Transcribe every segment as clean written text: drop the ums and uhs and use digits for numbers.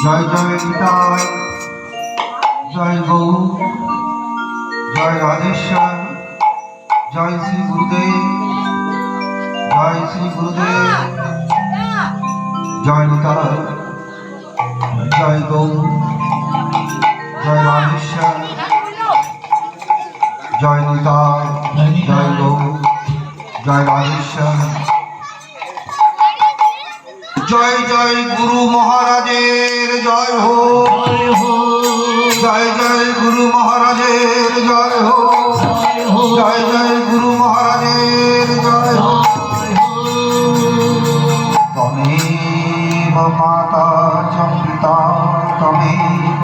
জয় জয় নিতাই, জয় গৌর, জয় রাধেশ্বর, জয় শ্রী গুরুদেব, জয় শ্রী গুরুদেব, জয় নিতাই, জয় গৌর, জয় রাধেশ্বর, জয় নিতাই, জয় গৌর, জয় রাধেশ্বর। জয় জয় গুরু মহারাজের জয় হো, জয় জয় গুরু মহারাজের জয় হো, জয় জয় গুরু মহারাজের জয় হো। তমেব মাতা চ পিতা তমেব,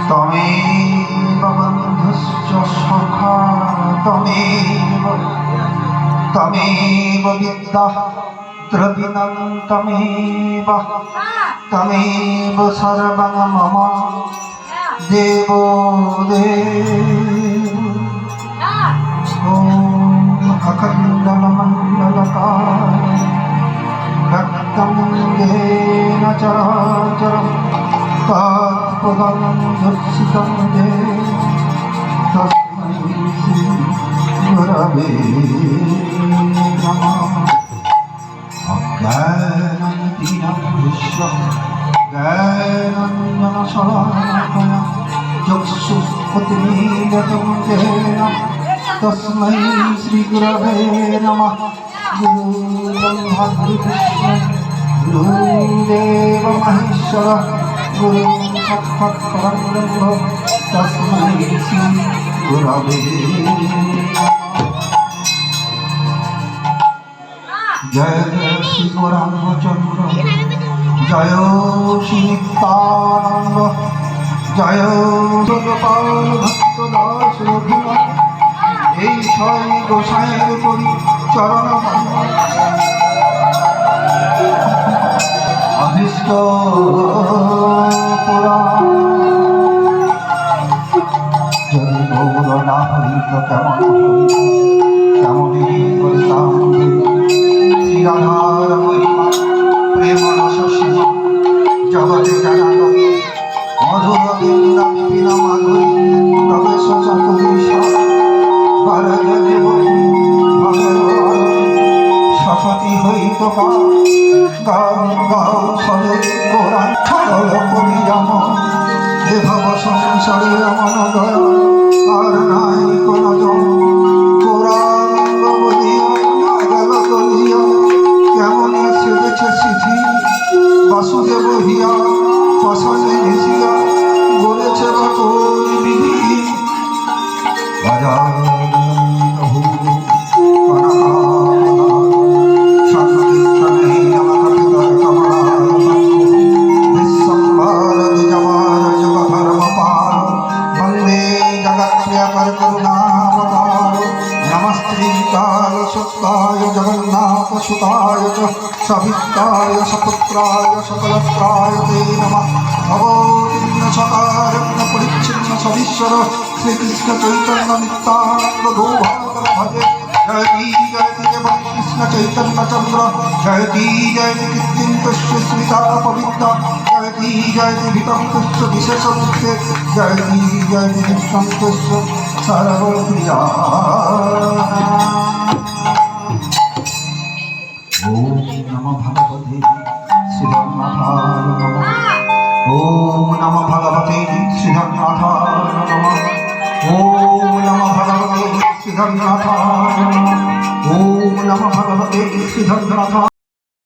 তমেব বন্ধুশ্চ সখা তমেব, তমেব বিদ্যা দ্রবিণং তমেব, তমেব সর্বং মম দেবো দেব। ওম অখণ্ডমণ্ডলকায় রক্তং येन চরাচরম তৎপদং দর্শিতং येन তস্मै শ্রী গুরবে নমঃ। জ্ঞানাঞ্জনশলাকয়া চক্ষুষ্পতিमीलितं येन तस्मै श्रीगुरवे नमः। गुरुब्रह्मा गुरुविष्णु गुरुदेव महेश्वरः गुरुसाक्षात् परब्रह्म तस्मै श्रीगुरवे नमः। जय जय श्री गौरांगचंद्र, जय श्री नित्यानंद, जय गोपाल भक्तदास रघुनाथ। এই ছয় গোসাইয়ের করি চরণ অভীষ্ট পুরাণ। যদি গৌর না হইত কেমন হইত, কেমনই করিতাম রাধার মহিমা প্রেম রসসীমা। জগতে জানা কবি মধুর বৃন্দা বিপিন মাধুরী প্রবেশ চতুর্দিশ সসতী হইত গাও গাও সদে গোরান সরল করি এমন এ ভব সংসারে এমন দয়া আর নাই কোন জন। গৌরাঙ্গ বলিয়া না গেল গলিয়া কেমন সেজেছে সিধি বাসুদেব হিয়া পশনে ঘেঁষিয়া বলেছে বটল বিধি। বাজার जगन्नाथ सुताय च सविताय सपुत्राय सकलत्राय ते नमः। भगवतीर्ण सकारण्य परिच्छिन्न सदीश्वर श्रीकृष्ण चैतन्य नित्यानंद गौभागर भजे। जयति जयति केवल कृष्ण चैतन्य चंद्र, जयति जयति कीर्तिन्तस्य स्मिता पवित्रा, जयति जयति वितन्तस्य विशेष मुक्ते, जयति जयति नित्यन्तस्य सर्वप्रिया। ओम नमो भगवते श्रीधरनाथाय नमः। ओम नमो भगवते श्रीधरनाथाय नमः। ओम नमो भगवते श्रीधरनाथाय नमः। ओम नमो भगवते श्रीधरनाथाय।